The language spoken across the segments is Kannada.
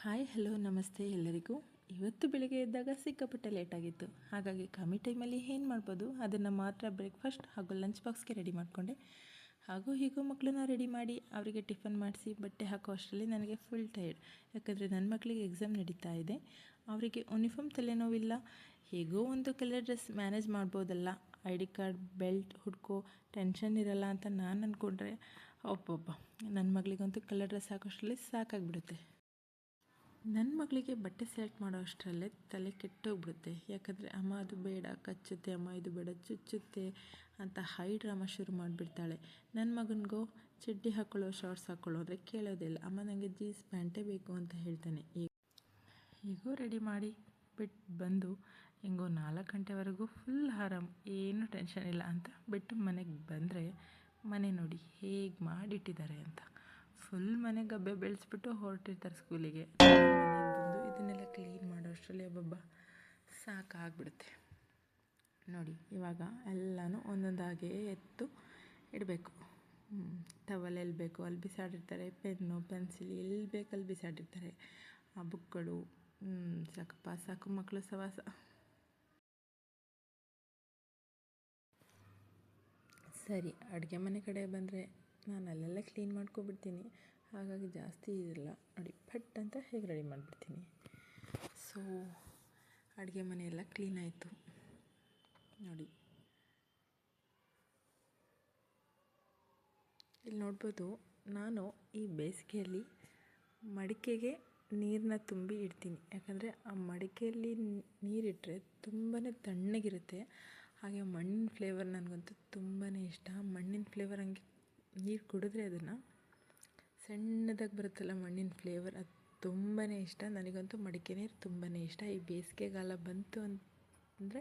ಹಾಯ್ ಹಲೋ ನಮಸ್ತೆ ಎಲ್ಲರಿಗೂ. ಇವತ್ತು ಬೆಳಿಗ್ಗೆ ಎದ್ದಾಗ ಸಿಕ್ಕಾಪಟ್ಟೆ ಲೇಟಾಗಿತ್ತು. ಹಾಗಾಗಿ ಕಮ್ಮಿ ಟೈಮಲ್ಲಿ ಏನು ಮಾಡ್ಬೋದು ಅದನ್ನು ಮಾತ್ರ ಬ್ರೇಕ್ಫಾಸ್ಟ್ ಹಾಗೂ ಲಂಚ್ ಬಾಕ್ಸ್ಗೆ ರೆಡಿ ಮಾಡಿಕೊಂಡೆ. ಹಾಗೂ ಹೀಗೂ ಮಕ್ಕಳನ್ನ ರೆಡಿ ಮಾಡಿ ಅವರಿಗೆ ಟಿಫನ್ ಮಾಡಿಸಿ ಬಟ್ಟೆ ಹಾಕೋ ಅಷ್ಟರಲ್ಲಿ ನನಗೆ ಫುಲ್ ಟೈರ್ಡ್. ಯಾಕಂದರೆ ನನ್ನ ಮಕ್ಕಳಿಗೆ ಎಕ್ಸಾಮ್ ನಡೀತಾ ಇದೆ. ಅವರಿಗೆ ಯೂನಿಫಾರ್ಮ್ ತಲೆನೋವಿಲ್ಲ, ಹೇಗೋ ಒಂದು ಕಲರ್ ಡ್ರೆಸ್ ಮ್ಯಾನೇಜ್ ಮಾಡ್ಬೋದಲ್ಲ, ID ಕಾರ್ಡ್ ಬೆಲ್ಟ್ ಹುಡ್ಕೋ ಟೆನ್ಷನ್ ಇರಲ್ಲ ಅಂತ ನಾನು ಅಂದ್ಕೊಂಡ್ರೆ ಒಬ್ಬೊಬ್ಬ ನನ್ನ ಮಗಳಿಗಂತೂ ಕಲರ್ ಡ್ರೆಸ್ ಹಾಕೋಷ್ಟರಲ್ಲಿ ಸಾಕಾಗಿಬಿಡುತ್ತೆ. ನನ್ನ ಮಗಳಿಗೆ ಬಟ್ಟೆ ಸೆಲೆಕ್ಟ್ ಮಾಡೋ ಅಷ್ಟರಲ್ಲೇ ತಲೆ ಕೆಟ್ಟೋಗ್ಬಿಡುತ್ತೆ. ಯಾಕಂದರೆ ಅಮ್ಮ ಅದು ಬೇಡ ಕಚ್ಚುತ್ತೆ, ಅಮ್ಮ ಇದು ಬೇಡ ಚುಚ್ಚುತ್ತೆ ಅಂತ ಹೈ ಡ್ರಾಮಾ ಶುರು ಮಾಡಿಬಿಡ್ತಾಳೆ. ನನ್ನ ಮಗನಿಗೋ ಚಡ್ಡಿ ಹಾಕ್ಕೊಳ್ಳೋ ಶಾರ್ಟ್ಸ್ ಹಾಕ್ಕೊಳ್ಳೋ ಅಂದರೆ ಕೇಳೋದಿಲ್ಲ. ಅಮ್ಮ ನನಗೆ ಜೀನ್ಸ್ ಪ್ಯಾಂಟೇ ಬೇಕು ಅಂತ ಹೇಳ್ತಾನೆ. ಈಗೋ ರೆಡಿ ಮಾಡಿ ಬಿಟ್ಟು ಬಂದು ಹೆಂಗೋ 4 ಗಂಟೆವರೆಗೂ ಫುಲ್ ಆರಾಮ್, ಏನೂ ಟೆನ್ಷನ್ ಇಲ್ಲ ಅಂತ ಬಿಟ್ಟು ಮನೆಗೆ ಬಂದರೆ ಮನೆ ನೋಡಿ ಹೇಗೆ ಮಾಡಿಟ್ಟಿದ್ದಾರೆ ಅಂತ. ಫುಲ್ ಮನೆ ಗಬ್ಬೆ ಬೆಳೆಸ್ಬಿಟ್ಟು ಹೊರಟಿರ್ತಾರೆ ಸ್ಕೂಲಿಗೆ. ಮನೆಗೆ ಬಂದು ಇದನ್ನೆಲ್ಲ ಕ್ಲೀನ್ ಮಾಡೋ ಅಷ್ಟರಲ್ಲಿ ಒಬ್ಬೊಬ್ಬ ಸಾಕಾಗ್ಬಿಡುತ್ತೆ ನೋಡಿ. ಇವಾಗ ಎಲ್ಲನೂ ಒಂದೊಂದಾಗೇ ಎತ್ತು ಇಡಬೇಕು. ಟವಲ್ ಎಲ್ಲಿ ಬೇಕು ಅಲ್ಲಿ ಬಿಸಾಡಿರ್ತಾರೆ, ಪೆನ್ನು ಪೆನ್ಸಿಲ್ ಎಲ್ಲಿ ಬೇಕು ಅಲ್ಲಿ ಬಿಸಾಡಿರ್ತಾರೆ, ಆ ಬುಕ್ಗಳು. ಸಾಕಪ್ಪ ಸಾಕು ಮಕ್ಕಳು ಸವಾಸ. ಸರಿ, ಅಡುಗೆ ಮನೆ ಕಡೆ ಬಂದರೆ ನಾನು ಅಲ್ಲೆಲ್ಲ ಕ್ಲೀನ್ ಮಾಡ್ಕೊಬಿಡ್ತೀನಿ. ಹಾಗಾಗಿ ಜಾಸ್ತಿ ಇರಲ್ಲ ನೋಡಿ, ಪಟ್ ಅಂತ ಹೇಗೆ ರೆಡಿ ಮಾಡಿಬಿಡ್ತೀನಿ. ಸೊ ಅಡುಗೆ ಮನೆಯೆಲ್ಲ ಕ್ಲೀನ್ ಆಯಿತು ನೋಡಿ. ಇಲ್ಲಿ ನೋಡ್ಬೋದು, ನಾನು ಈ ಬೇಸಿಗೆಯಲ್ಲಿ ಮಡಿಕೆಗೆ ನೀರನ್ನ ತುಂಬಿ ಇಡ್ತೀನಿ. ಯಾಕಂದರೆ ಆ ಮಡಿಕೆಯಲ್ಲಿ ನೀರಿಟ್ಟರೆ ತುಂಬಾ ತಣ್ಣಗಿರುತ್ತೆ. ಹಾಗೆ ಮಣ್ಣಿನ ಫ್ಲೇವರ್ ನನಗಂತೂ ತುಂಬಾ ಇಷ್ಟ. ಮಣ್ಣಿನ ಫ್ಲೇವರ್ ಹಂಗೆ ನೀರು ಕುಡಿದ್ರೆ ಅದನ್ನು ಸಣ್ಣದಾಗಿ ಬರುತ್ತಲ್ಲ ಮಣ್ಣಿನ ಫ್ಲೇವರ್, ಅದು ತುಂಬಾ ಇಷ್ಟ. ನನಗಂತೂ ಮಡಿಕೆ ನೀರು ತುಂಬಾ ಇಷ್ಟ. ಈ ಬೇಸಿಗೆಗಾಲ ಬಂತು ಅಂದರೆ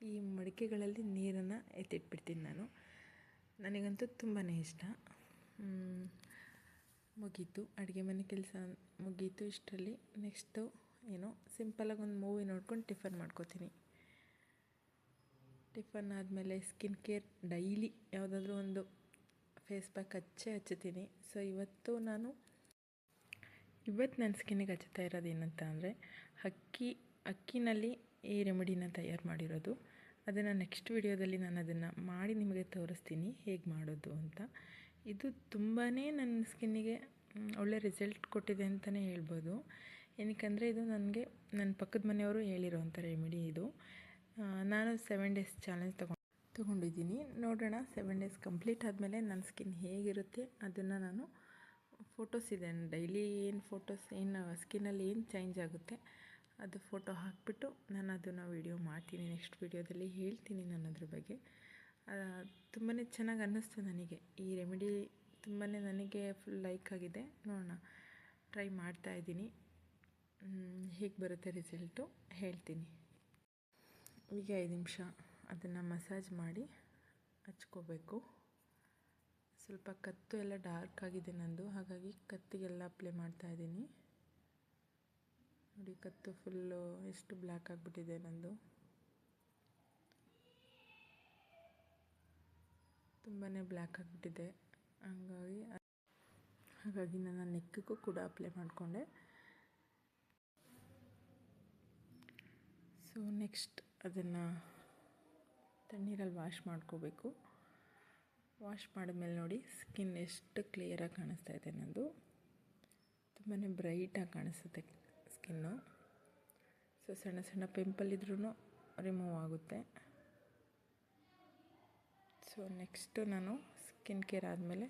ಈ ಮಡಿಕೆಗಳಲ್ಲಿ ನೀರನ್ನು ಎತ್ತಿಟ್ಬಿಡ್ತೀನಿ ನಾನು. ನನಗಂತೂ ತುಂಬಾ ಇಷ್ಟ. ಮುಗೀತು ಅಡುಗೆ ಮನೆ ಕೆಲಸ ಮುಗೀತು. ಇಷ್ಟರಲ್ಲಿ ನೆಕ್ಸ್ಟು ಏನೋ ಸಿಂಪಲಾಗಿ ಒಂದು ಮೂವಿ ನೋಡ್ಕೊಂಡು ಟಿಫನ್ ಮಾಡ್ಕೋತೀನಿ. ಟಿಫನ್ ಆದಮೇಲೆ ಸ್ಕಿನ್ ಕೇರ್ ಡೈಲಿ ಯಾವುದಾದ್ರೂ ಒಂದು ಫೇಸ್ ಪ್ಯಾಕ್ ಹಚ್ಚುತ್ತೀನಿ. ಸೊ ಇವತ್ತು ನನ್ನ ಸ್ಕಿನ್ನಿಗೆ ಹಚ್ಚುತ್ತಾ ಇರೋದು ಏನಂತ ಅಂದರೆ ಅಕ್ಕಿನಲ್ಲಿ ಈ ರೆಮಿಡಿನ ತಯಾರು ಮಾಡಿರೋದು. ಅದನ್ನು ನೆಕ್ಸ್ಟ್ ವಿಡಿಯೋದಲ್ಲಿ ನಾನು ಅದನ್ನು ಮಾಡಿ ನಿಮಗೆ ತೋರಿಸ್ತೀನಿ ಹೇಗೆ ಮಾಡೋದು ಅಂತ. ಇದು ತುಂಬಾ ನನ್ನ ಸ್ಕಿನ್ನಿಗೆ ಒಳ್ಳೆ ರಿಸಲ್ಟ್ ಕೊಟ್ಟಿದೆ ಅಂತಲೇ ಹೇಳ್ಬೋದು. ಏನಕ್ಕಂದರೆ ಇದು ನನಗೆ ನನ್ನ ಪಕ್ಕದ ಮನೆಯವರು ಹೇಳಿರೋವಂಥ ರೆಮಿಡಿ ಇದು. ನಾನು 7 ಡೇಸ್ ಚಾಲೆಂಜ್ ತೊಗೊಂಡಿದ್ದೀನಿ. ನೋಡೋಣ 7 ಡೇಸ್ ಕಂಪ್ಲೀಟ್ ಆದಮೇಲೆ ನನ್ನ ಸ್ಕಿನ್ ಹೇಗಿರುತ್ತೆ ಅದನ್ನು ನಾನು ಫೋಟೋಸ್ ಇದೆ ಡೈಲಿ ಏನು ಫೋಟೋಸ್ ಏನು ಸ್ಕಿನ್ನಲ್ಲಿ ಏನು ಚೇಂಜ್ ಆಗುತ್ತೆ ಅದು ಫೋಟೋ ಹಾಕಿಬಿಟ್ಟು ನಾನು ಅದನ್ನು ವಿಡಿಯೋ ಮಾಡ್ತೀನಿ. ನೆಕ್ಸ್ಟ್ ವಿಡಿಯೋದಲ್ಲಿ ಹೇಳ್ತೀನಿ ನಾನು ಅದ್ರ ಬಗ್ಗೆ. ತುಂಬಾ ಚೆನ್ನಾಗಿ ಅನ್ನಿಸ್ತು ನನಗೆ ಈ ರೆಮಿಡಿ. ತುಂಬಾ ನನಗೆ ಫುಲ್ ಲೈಕ್ ಆಗಿದೆ. ನೋಡೋಣ, ಟ್ರೈ ಮಾಡ್ತಾಯಿದ್ದೀನಿ. ಹೇಗೆ ಬರುತ್ತೆ ರಿಸಲ್ಟು ಹೇಳ್ತೀನಿ. ಈಗ 5 ನಿಮಿಷ ಅದನ್ನು ಮಸಾಜ್ ಮಾಡಿ ಹಚ್ಕೋಬೇಕು. ಸ್ವಲ್ಪ ಕತ್ತು ಎಲ್ಲ ಡಾರ್ಕ್ ಆಗಿದೆ ನಂದು, ಹಾಗಾಗಿ ಕತ್ತಿಗೆಲ್ಲ ಅಪ್ಲೈ ಮಾಡ್ತಾಯಿದ್ದೀನಿ ನೋಡಿ. ಕತ್ತು ಫುಲ್ಲು ಎಷ್ಟು ಬ್ಲ್ಯಾಕ್ ಆಗಿಬಿಟ್ಟಿದೆ ನಂದು, ತುಂಬಾ ಬ್ಲ್ಯಾಕ್ ಆಗಿಬಿಟ್ಟಿದೆ. ಹಾಗಾಗಿ ನನ್ನ ನೆಕ್ಕಿಗೂ ಕೂಡ ಅಪ್ಲೈ ಮಾಡಿಕೊಂಡೆ. ಸೊ ನೆಕ್ಸ್ಟ್ ಅದನ್ನು ತಣ್ಣೀರಲ್ಲಿ ವಾಶ್ ಮಾಡ್ಕೋಬೇಕು. ವಾಶ್ ಮಾಡಿದ್ಮೇಲೆ ನೋಡಿ ಸ್ಕಿನ್ ಎಷ್ಟು ಕ್ಲಿಯರಾಗಿ ಕಾಣಿಸ್ತಾ ಇದೆ ನಂದು. ತುಂಬಾ ಬ್ರೈಟಾಗಿ ಕಾಣಿಸುತ್ತೆ ಸ್ಕಿನ್ನು. ಸೊ ಸಣ್ಣ ಸಣ್ಣ ಪಿಂಪಲ್ ಇದ್ರೂ ರಿಮೂವ್ ಆಗುತ್ತೆ. ಸೊ ನೆಕ್ಸ್ಟು ನಾನು ಸ್ಕಿನ್ ಕೇರ್ ಆದಮೇಲೆ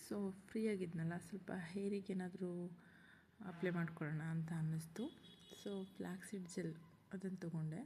ಸೊ ಫ್ರೀಯಾಗಿದ್ನಲ್ಲ, ಸ್ವಲ್ಪ ಹೇರಿಗೆ ಏನಾದರೂ ಅಪ್ಲೈ ಮಾಡ್ಕೊಳ್ಳೋಣ ಅಂತ ಅನ್ನಿಸ್ತು. ಸೊ ಫ್ಲ್ಯಾಕ್ಸೀಡ್ ಜೆಲ್ ಅದನ್ನು ತೊಗೊಂಡೆ.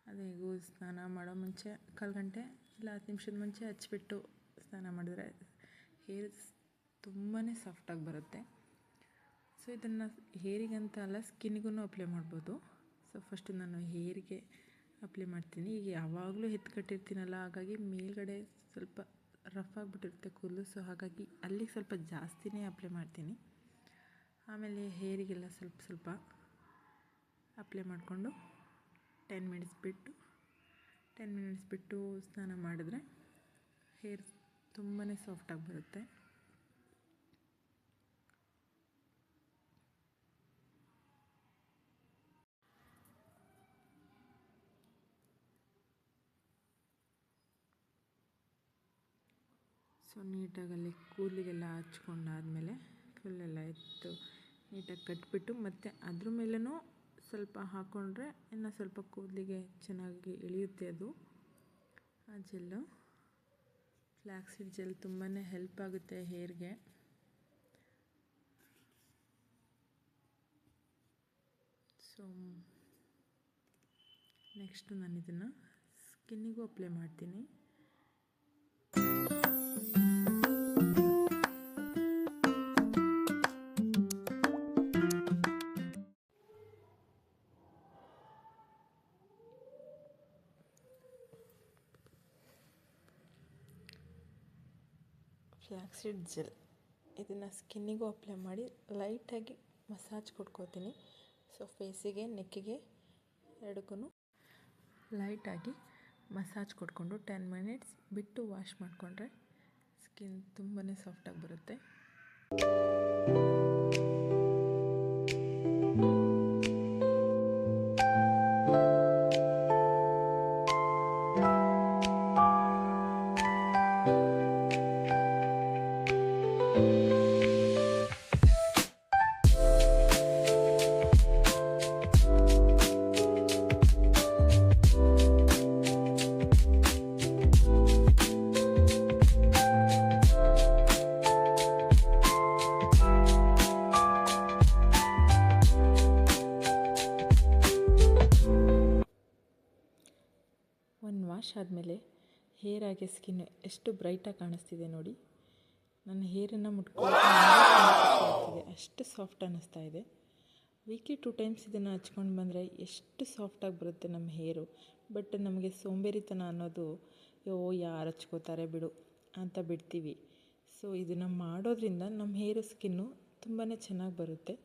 ಅದೇಗೂ ಸ್ನಾನ ಮಾಡೋ ಮುಂಚೆ 1/4 ಗಂಟೆ ಇಲ್ಲ 10 ನಿಮಿಷದ ಮುಂಚೆ ಹಚ್ಬಿಟ್ಟು ಸ್ನಾನ ಮಾಡಿದ್ರೆ ಹೇರ್ ತುಂಬಾ ಸಾಫ್ಟಾಗಿ ಬರುತ್ತೆ. ಸೊ ಇದನ್ನು ಹೇರಿಗಂತ ಅಲ್ಲ ಸ್ಕಿನ್ನಿಗೂ ಅಪ್ಲೈ ಮಾಡ್ಬೋದು. ಸೊ ಫಸ್ಟು ನಾನು ಹೇರಿಗೆ ಅಪ್ಲೈ ಮಾಡ್ತೀನಿ. ಈಗ ಯಾವಾಗಲೂ ಎತ್ಕಟ್ಟಿರ್ತೀನಲ್ಲ, ಹಾಗಾಗಿ ಮೇಲ್ಗಡೆ ಸ್ವಲ್ಪ ರಫ್ ಆಗಿಬಿಟ್ಟಿರುತ್ತೆ ಕೂದಲು. ಸೊ ಹಾಗಾಗಿ ಅಲ್ಲಿಗೆ ಸ್ವಲ್ಪ ಜಾಸ್ತಿನೇ ಅಪ್ಲೈ ಮಾಡ್ತೀನಿ. ಆಮೇಲೆ ಹೇರಿಗೆಲ್ಲ ಸ್ವಲ್ಪ ಸ್ವಲ್ಪ ಅಪ್ಲೈ ಮಾಡಿಕೊಂಡು 10 ಮಿನಿಟ್ಸ್ ಬಿಟ್ಟು ಸ್ನಾನ ಮಾಡಿದ್ರೆ ಹೇರ್ ತುಂಬಾ ಸಾಫ್ಟಾಗಿ ಬರುತ್ತೆ. ಸೊ ನೀಟಾಗಿ ಅಲ್ಲಿ ಕೂದಲಿಗೆಲ್ಲ ಹಚ್ಕೊಂಡಾದಮೇಲೆ ಫುಲ್ಲೆಲ್ಲ ಎತ್ತು ನೀಟಾಗಿ ಕಟ್ಬಿಟ್ಟು ಮತ್ತು ಅದ್ರ ಮೇಲೂ ಸ್ವಲ್ಪ ಹಾಕ್ಕೊಂಡ್ರೆ ಇನ್ನು ಸ್ವಲ್ಪ ಕೂದಲಿಗೆ ಚೆನ್ನಾಗಿ ಇಳಿಯುತ್ತೆ ಅದು ಆ ಜೆಲ್ಲು. ಫ್ಲ್ಯಾಕ್ಸೀಡ್ ಜೆಲ್ ತುಂಬಾ ಹೆಲ್ಪ್ ಆಗುತ್ತೆ ಹೇರ್ಗೆ. ಸೊ ನೆಕ್ಸ್ಟು ನಾನು ಇದನ್ನು ಸ್ಕಿನ್ನಿಗೂ ಅಪ್ಲೈ ಮಾಡ್ತೀನಿ. ಫ್ಲ್ಯಾಕ್ಸೀಡ್ ಜೆಲ್ ಇದನ್ನು ಸ್ಕಿನ್ನಿಗೂ ಅಪ್ಲೈ ಮಾಡಿ ಲೈಟಾಗಿ ಮಸಾಜ್ ಕೊಟ್ಕೋತೀನಿ. ಸೊ ಫೇಸಿಗೆ, ನೆಕ್ಕಿಗೆ ಎರಡಕ್ಕೂ ಲೈಟಾಗಿ ಮಸಾಜ್ ಕೊಟ್ಕೊಂಡು 10 ಮಿನಿಟ್ಸ್ ಬಿಟ್ಟು ವಾಶ್ ಮಾಡಿಕೊಂಡ್ರೆ ಸ್ಕಿನ್ ತುಂಬಾ ಸಾಫ್ಟಾಗಿ ಬರುತ್ತೆ. ವಾಶ್ ಆದಮೇಲೆ ಹೇರ್ ಆಗಿ ಸ್ಕಿನ್ ಎಷ್ಟು ಬ್ರೈಟಾಗಿ ಕಾಣಿಸ್ತಿದೆ ನೋಡಿ. ನನ್ನ ಹೇರನ್ನು ಮುಟ್ಕೊಂಡು ಆಗ್ತಿದೆ, ಅಷ್ಟು ಸಾಫ್ಟ್ ಅನ್ನಿಸ್ತಾ ಇದೆ. ವೀಕ್ಲಿ 2 ಟೈಮ್ಸ್ ಇದನ್ನು ಹಚ್ಕೊಂಡು ಬಂದರೆ ಎಷ್ಟು ಸಾಫ್ಟಾಗಿ ಬರುತ್ತೆ ನಮ್ಮ ಹೇರು. ಬಟ್ ನಮಗೆ ಸೋಂಬೇರಿತನ ಅನ್ನೋದು ಯಾರು ಹಚ್ಕೋತಾರೆ ಬಿಡು ಅಂತ ಬಿಡ್ತೀವಿ. ಸೊ ಇದನ್ನು ಮಾಡೋದ್ರಿಂದ ನಮ್ಮ ಹೇರು ಸ್ಕಿನ್ನು ತುಂಬಾ ಚೆನ್ನಾಗಿ ಬರುತ್ತೆ.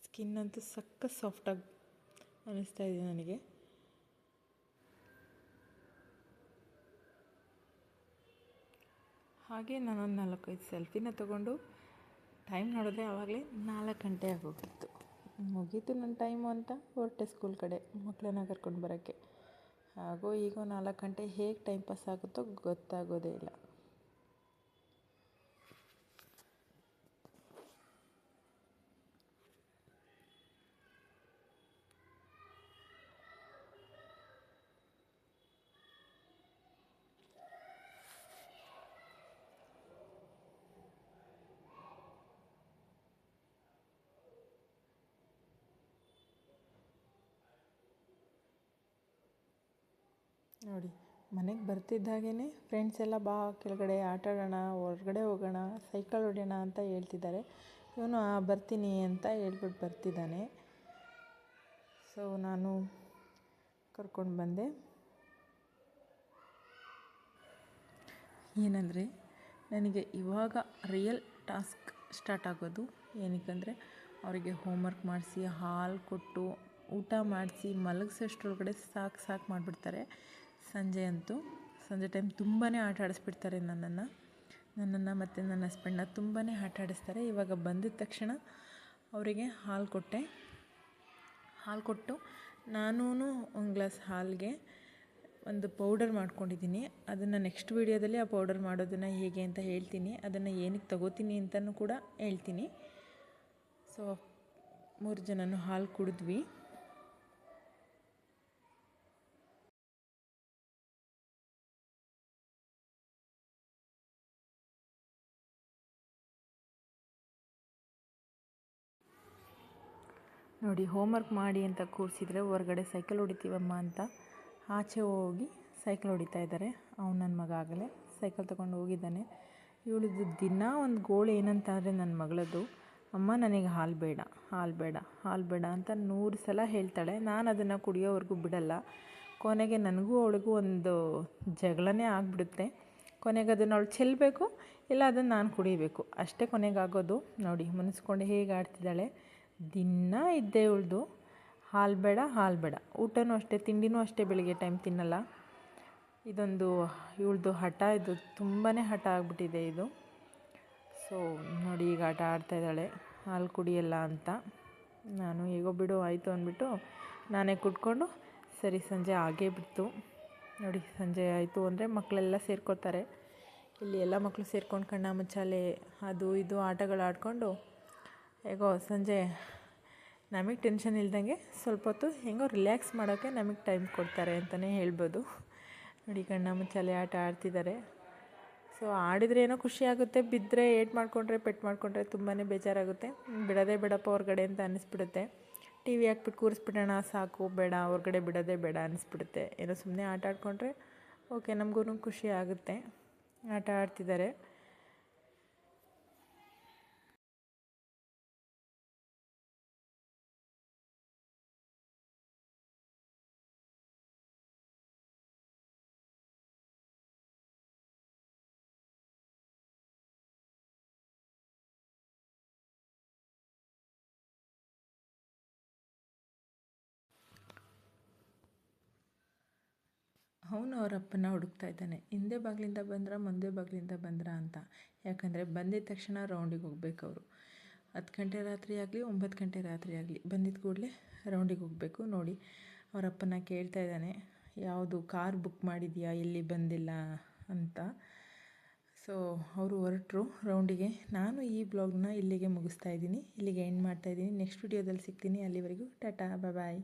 ಸ್ಕಿನ್ ಅಂತೂ ಸಕ್ಕ ಸಾಫ್ಟಾಗಿ ಅನ್ನಿಸ್ತಾ ಇದೆ ನನಗೆ. ಹಾಗೆ ನಾನೊಂದು 4-5 ಸೆಲ್ಫಿನ ತೊಗೊಂಡು ಟೈಮ್ ನೋಡಿದ್ರೆ ಆವಾಗಲೇ 4 ಗಂಟೆ ಆಗೋಗಿತ್ತು. ಮುಗೀತು ನನ್ನ ಟೈಮು ಅಂತ ಹೊರಟೆ ಸ್ಕೂಲ್ ಕಡೆ ಮಕ್ಕಳನ್ನ ಕರ್ಕೊಂಡು ಬರೋಕ್ಕೆ. ಹಾಗೋ ಈಗೋ 4 ಗಂಟೆ ಹೇಗೆ ಟೈಮ್ ಪಾಸ್ ಆಗುತ್ತೋ ಗೊತ್ತಾಗೋದೇ ಇಲ್ಲ. ನೋಡಿ, ಮನೆಗೆ ಬರ್ತಿದ್ದಾಗೇ ಫ್ರೆಂಡ್ಸ್ ಎಲ್ಲ ಬಾ ಕೆಳಗಡೆ ಆಟ ಆಡೋಣ, ಹೊರಗಡೆ ಹೋಗೋಣ, ಸೈಕಲ್ ಹೊಡೆಯೋಣ ಅಂತ ಹೇಳ್ತಿದ್ದಾರೆ. ಇವನು ಬರ್ತೀನಿ ಅಂತ ಹೇಳ್ಬಿಟ್ಟು ಬರ್ತಿದ್ದಾನೆ. ಸೊ ನಾನು ಕರ್ಕೊಂಡು ಬಂದೆ. ಏನಂದರೆ ನನಗೆ ಇವಾಗ ರಿಯಲ್ ಟಾಸ್ಕ್ ಸ್ಟಾರ್ಟ್ ಆಗೋದು. ಏನಕ್ಕಂದರೆ ಅವರಿಗೆ ಹೋಮ್ವರ್ಕ್ ಮಾಡಿಸಿ, ಹಾಲು ಕೊಟ್ಟು, ಊಟ ಮಾಡಿಸಿ, ಮಲಗಿಸೋಷ್ಟ್ರೊಳಗಡೆ ಸಾಕು ಮಾಡಿಬಿಡ್ತಾರೆ. ಸಂಜೆ ಟೈಮ್ ತುಂಬಾ ಆಟ ಆಡಿಸ್ಬಿಡ್ತಾರೆ ನನ್ನನ್ನು ಮತ್ತು ನನ್ನ ಹಸ್ಬೆಂಡ್ನ ತುಂಬಾ ಆಟ ಆಡಿಸ್ತಾರೆ. ಇವಾಗ ಬಂದಿದ್ದ ತಕ್ಷಣ ಅವರಿಗೆ ಹಾಲು ಕೊಟ್ಟು ನಾನೂ ಒಂದು ಗ್ಲಾಸ್ ಹಾಲಿಗೆ ಒಂದು ಪೌಡರ್ ಮಾಡ್ಕೊಂಡಿದ್ದೀನಿ. ಅದನ್ನು ನೆಕ್ಸ್ಟ್ ವೀಡಿಯೋದಲ್ಲಿ ಆ ಪೌಡರ್ ಮಾಡೋದನ್ನು ಹೇಗೆ ಅಂತ ಹೇಳ್ತೀನಿ. ಅದನ್ನು ಏನಕ್ಕೆ ತಗೋತೀನಿ ಅಂತಲೂ ಕೂಡ ಹೇಳ್ತೀನಿ. ಸೊ 3 ಜನನೂ ಹಾಲು ಕುಡಿದ್ವಿ. ನೋಡಿ, ಹೋಮ್ವರ್ಕ್ ಮಾಡಿ ಅಂತ ಕೂರಿಸಿದ್ರೆ ಹೊರಗಡೆ ಸೈಕಲ್ ಹೊಡಿತೀವಮ್ಮ ಅಂತ ಆಚೆ ಹೋಗಿ ಸೈಕಲ್ ಹೊಡಿತಾ ಇದ್ದಾರೆ. ಅವ್ನು ನನ್ನ ಮಗ ಆಗಲೇ ಸೈಕಲ್ ತೊಗೊಂಡು ಹೋಗಿದ್ದಾನೆ. ಇವಳಿದು ದಿನ ಒಂದು ಗೋಳು ಏನಂತಂದರೆ ನನ್ನ ಮಗಳದ್ದು, ಅಮ್ಮ ನನಗೆ ಹಾಲು ಬೇಡ ಅಂತ 100 ಸಲ ಹೇಳ್ತಾಳೆ. ನಾನು ಅದನ್ನು ಕುಡಿಯೋವರೆಗೂ ಬಿಡಲ್ಲ. ಕೊನೆಗೆ ನನಗೂ ಅವಳಿಗೂ ಒಂದು ಜಗಳನೇ ಆಗಿಬಿಡುತ್ತೆ. ಕೊನೆಗೆ ಅದನ್ನು ಅವಳು ಚೆಲ್ಲಬೇಕು, ಇಲ್ಲ ಅದನ್ನು ನಾನು ಕುಡಿಬೇಕು, ಅಷ್ಟೇ ಕೊನೆಗಾಗೋದು. ನೋಡಿ ಮುನಿಸ್ಕೊಂಡು ಹೇಗೆ ಆಡ್ತಿದ್ದಾಳೆ. ದಿನ ಇದ್ದೇ ಇವಳ್ದು ಹಾಲು ಬೇಡ. ಊಟನೂ ಅಷ್ಟೇ, ತಿಂಡಿನೂ ಅಷ್ಟೇ, ಬೆಳಿಗ್ಗೆ ಟೈಮ್ ತಿನ್ನಲ್ಲ. ಇದೊಂದು ಇವಳ್ದು ಹಠ, ಇದು ತುಂಬಾ ಹಠ ಆಗಿಬಿಟ್ಟಿದೆ ಇದು. ಸೊ ನೋಡಿ ಈಗ ಆಟ ಆಡ್ತಾಯಿದ್ದಾಳೆ, ಹಾಲು ಕುಡಿಯಲ್ಲ ಅಂತ. ನಾನು ಹೇಗೋ ಬಿಡು ಆಯಿತು ಅಂದ್ಬಿಟ್ಟು ನಾನೇ ಕುಟ್ಕೊಂಡು ಸರಿ ಸಂಜೆ ಆಗೇ ಬಿಡ್ತು. ನೋಡಿ ಸಂಜೆ ಆಯಿತು ಅಂದರೆ ಮಕ್ಕಳೆಲ್ಲ ಸೇರ್ಕೋತಾರೆ. ಇಲ್ಲಿ ಎಲ್ಲ ಮಕ್ಕಳು ಸೇರ್ಕೊಂಡು ಕಣ್ಣ ಮುಚ್ಚಾಲೆ ಅದು ಇದು ಆಟಗಳು ಆಡಿಕೊಂಡು ಹೇಗೋ ಸಂಜೆ ನಮಗೆ ಟೆನ್ಷನ್ ಇಲ್ದಂಗೆ ಸ್ವಲ್ಪ ಹೊತ್ತು ಹೆಂಗೋ ರಿಲ್ಯಾಕ್ಸ್ ಮಾಡೋಕ್ಕೆ ನಮಗೆ ಟೈಮ್ ಕೊಡ್ತಾರೆ ಅಂತಲೇ ಹೇಳ್ಬೋದು. ನೋಡಿ ಕಣ್ಣ ಮುಚ್ಚಾಲೆ ಆಟ ಆಡ್ತಿದ್ದಾರೆ. ಸೊ ಆಡಿದರೆ ಏನೋ ಖುಷಿ ಆಗುತ್ತೆ, ಬಿದ್ದರೆ ಏಟ್ ಮಾಡಿಕೊಂಡ್ರೆ ಪೆಟ್ಟು ಮಾಡಿಕೊಂಡ್ರೆ ತುಂಬಾ ಬೇಜಾರಾಗುತ್ತೆ. ಬಿಡೋದೇ ಬೇಡಪ್ಪ ಹೊರಗಡೆ ಅಂತ ಅನ್ನಿಸ್ಬಿಡುತ್ತೆ. ಟಿ ವಿ ಹಾಕ್ಬಿಟ್ಟು ಕೂರಿಸ್ಬಿಡೋಣ ಸಾಕು, ಬೇಡ ಹೊರಗಡೆ ಬಿಡೋದೇ ಬೇಡ ಅನ್ನಿಸ್ಬಿಡುತ್ತೆ. ಏನೋ ಸುಮ್ಮನೆ ಆಟ ಆಡಿಕೊಂಡ್ರೆ ಓಕೆ, ನಮಗೂ ಖುಷಿ ಆಗುತ್ತೆ. ಆಟ ಆಡ್ತಿದ್ದಾರೆ. ಅವನು ಅವ್ರ ಅಪ್ಪನ ಹುಡುಕ್ತಾ ಇದ್ದಾನೆ. ಹಿಂದೆ ಬಾಗಿಲಿಂದ ಬಂದ್ರ ಮುಂದೆ ಬಾಗಿಲಿಂದ ಬಂದ್ರ ಅಂತ. ಯಾಕಂದರೆ ಬಂದಿದ್ದ ತಕ್ಷಣ ರೌಂಡಿಗೆ ಹೋಗ್ಬೇಕು ಅವರು. 10 ಗಂಟೆ ರಾತ್ರಿ ಆಗಲಿ 9 ಗಂಟೆ ರಾತ್ರಿ ಆಗಲಿ ಬಂದಿದ್ದ ಕೂಡಲೇ ರೌಂಡಿಗೆ ಹೋಗಬೇಕು. ನೋಡಿ ಅವ್ರ ಅಪ್ಪನ ಕೇಳ್ತಾ ಇದ್ದಾನೆ, ಯಾವುದು ಕಾರ್ ಬುಕ್ ಮಾಡಿದೆಯಾ, ಇಲ್ಲಿ ಬಂದಿಲ್ಲ ಅಂತ. ಸೊ ಅವರು ಹೊರಟರು ರೌಂಡಿಗೆ. ನಾನು ಈ ಬ್ಲಾಗ್ನ ಇಲ್ಲಿಗೆ ಮುಗಿಸ್ತಾ ಇದ್ದೀನಿ, ಇಲ್ಲಿಗೆ ಎಂಡ್ ಮಾಡ್ತಾಯಿದ್ದೀನಿ. ನೆಕ್ಸ್ಟ್ ವಿಡಿಯೋದಲ್ಲಿ ಸಿಗ್ತೀನಿ. ಅಲ್ಲಿವರೆಗೂ ಟಾಟಾ, ಬಾಯ್.